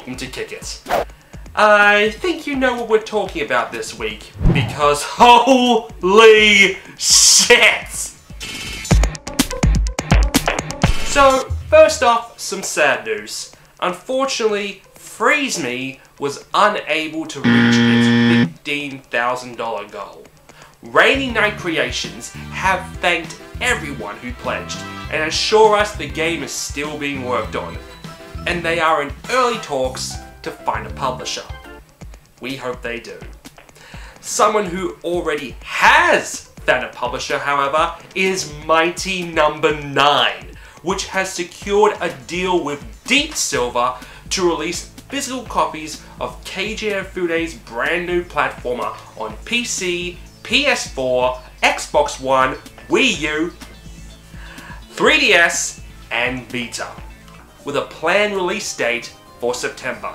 welcome to Kick It. I think you know what we're talking about this week, because holy shit! So, first off, some sad news. Unfortunately, Freeze Me was unable to reach its $15,000 goal. Rainy Night Creations have thanked everyone who pledged and assure us the game is still being worked on, and they are in early talks to find a publisher. We hope they do. Someone who already has found a publisher, however, is Mighty No. 9, which has secured a deal with Deep Silver to release physical copies of Keiji Inafune's brand new platformer on PC, PS4, Xbox One, Wii U, 3DS, and Vita, with a planned release date for September.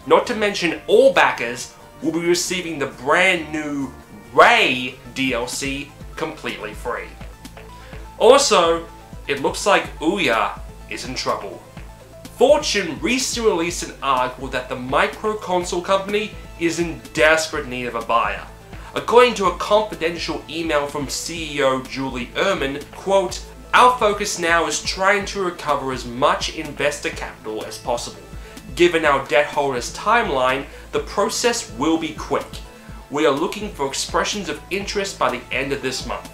Not to mention all backers will be receiving the brand new Ray DLC completely free. Also, it looks like Ouya is in trouble. Fortune recently released an article that the micro-console company is in desperate need of a buyer. According to a confidential email from CEO Julie Ehrman, quote, "Our focus now is trying to recover as much investor capital as possible. Given our debt holders' timeline, the process will be quick. We are looking for expressions of interest by the end of this month."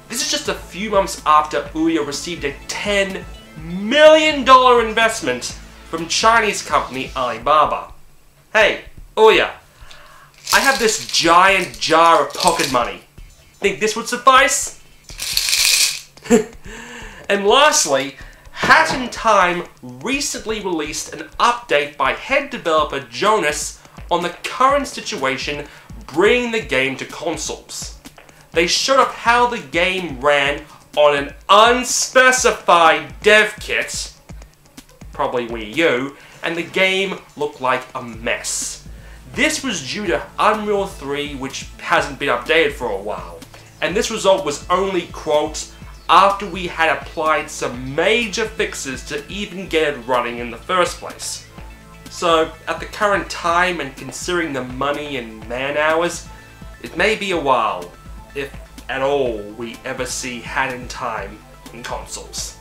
This is just a few months after Ouya received a $10 million investment from Chinese company Alibaba. Hey, Ouya, I have this giant jar of pocket money. Think this would suffice? And lastly, Hat in Time recently released an update by head developer Jonas on the current situation bringing the game to consoles. They showed off how the game ran on an unspecified dev kit, probably Wii U, and the game looked like a mess. This was due to Unreal 3, which hasn't been updated for a while, and this result was only, quote, "after we had applied some major fixes to even get it running in the first place." So, at the current time and considering the money and man hours, it may be a while, if at all we ever see Hat in Time in consoles.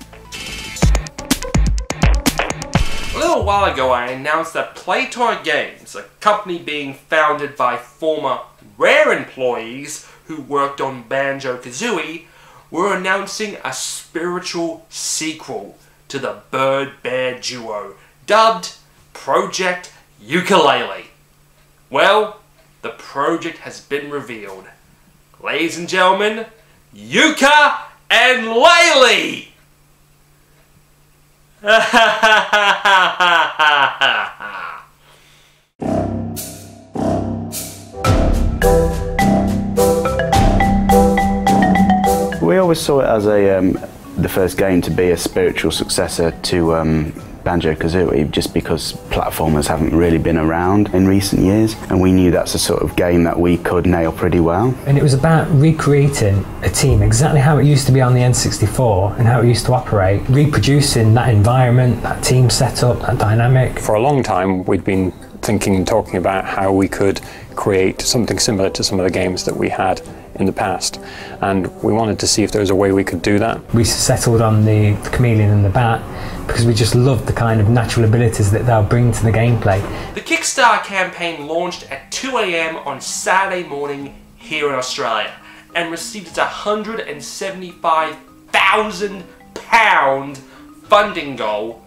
A little while ago I announced that Playtoy Games, a company being founded by former Rare employees who worked on Banjo-Kazooie, were announcing a spiritual sequel to the Bird Bear duo, dubbed Project Yooka-Laylee. Well, the project has been revealed. Ladies and gentlemen, Yooka and Laylee! We always saw it as the first game to be a spiritual successor to Banjo-Kazooie, just because platformers haven't really been around in recent years, and we knew that's the sort of game that we could nail pretty well. And it was about recreating a team exactly how it used to be on the N64 and how it used to operate, reproducing that environment, that team setup, that dynamic. For a long time we'd been thinking and talking about how we could create something similar to some of the games that we had in the past, and we wanted to see if there was a way we could do that. We settled on the chameleon and the bat because we just loved the kind of natural abilities that they'll bring to the gameplay. The Kickstarter campaign launched at 2 AM on Saturday morning here in Australia and received its £175,000 funding goal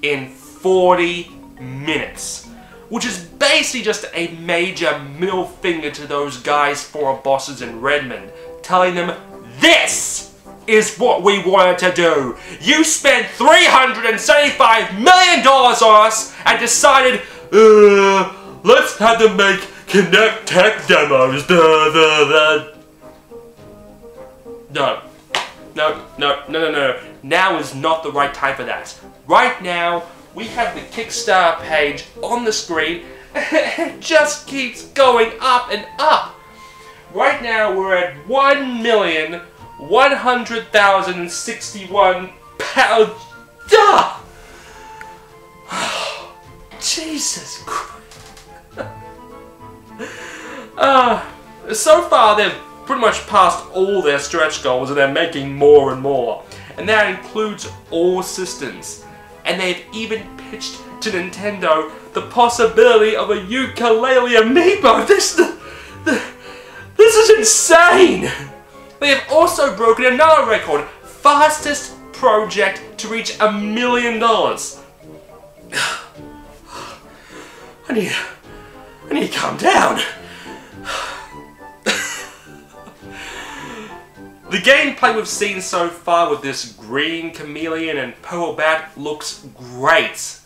in 40 minutes. Which is basically just a major middle finger to those guys, former bosses in Redmond, telling them, this is what we wanted to do. You spent $375 million on us and decided, let's have them make Kinect tech demos. No. Now is not the right time for that. Right now, we have the Kickstarter page on the screen, and it just keeps going up and up. Right now we're at £1,100,061. Jesus Christ. So far they've pretty much passed all their stretch goals and they're making more and more. And that includes all systems. And they've even pitched to Nintendo the possibility of a Yooka-Laylee amiibo. This is insane! They have also broken another record. Fastest project to reach $1 million. I need to calm down. The gameplay we've seen so far with this green chameleon and purple bat looks great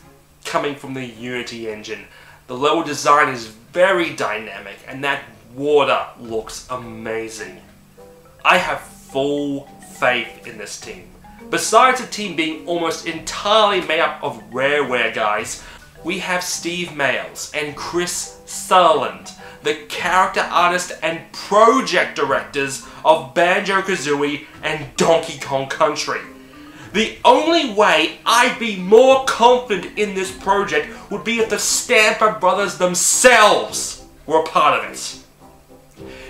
coming from the Unity engine. The level design is very dynamic and that water looks amazing. I have full faith in this team. Besides the team being almost entirely made up of Rareware guys, we have Steve Mayles and Chris Sutherland, the character artist and project directors of Banjo-Kazooie and Donkey Kong Country. The only way I'd be more confident in this project would be if the Stamper brothers themselves were a part of it.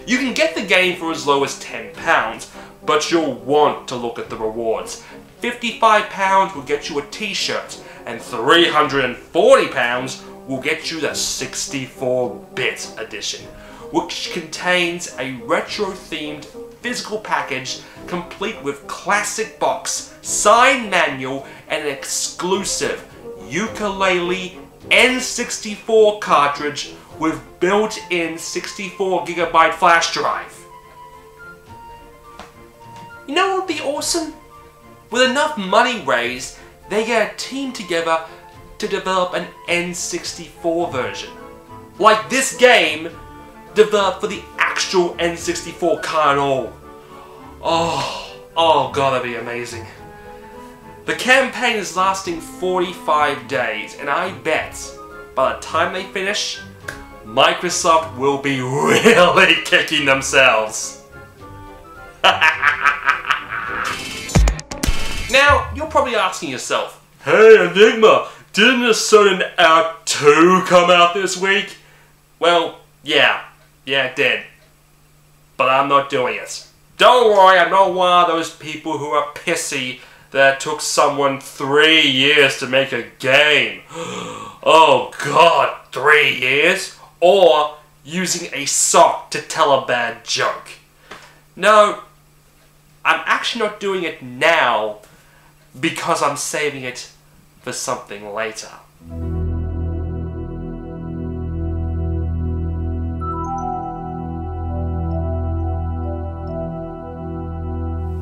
You can get the game for as low as £10, but you'll want to look at the rewards. £55 will get you a t-shirt, and £340 will get you the 64-bit edition, which contains a retro-themed physical package complete with classic box, signed manual, and an exclusive Yooka-Laylee N64 cartridge with built-in 64GB flash drive. You know what would be awesome? With enough money raised, they get a team together to develop an N64 version. Like this game, developed for the actual N64 console. Oh god, that'd be amazing. The campaign is lasting 45 days, and I bet by the time they finish, Microsoft will be really kicking themselves. Now, you're probably asking yourself, hey Enigma, didn't a certain Act 2 come out this week? Well, yeah, it did. But I'm not doing it. Don't worry, I'm not one of those people who are pissy that it took someone 3 years to make a game. Oh god, 3 years? Or using a sock to tell a bad joke. No, I'm actually not doing it now because I'm saving it for something later.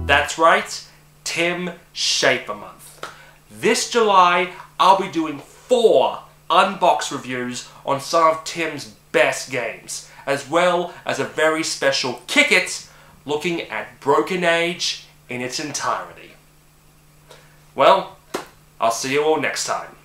That's right, Tim Schafer month. This July, I'll be doing 4 unboxed reviews on some of Tim's best games, as well as a very special Kick It looking at Broken Age in its entirety. Well, I'll see you all next time.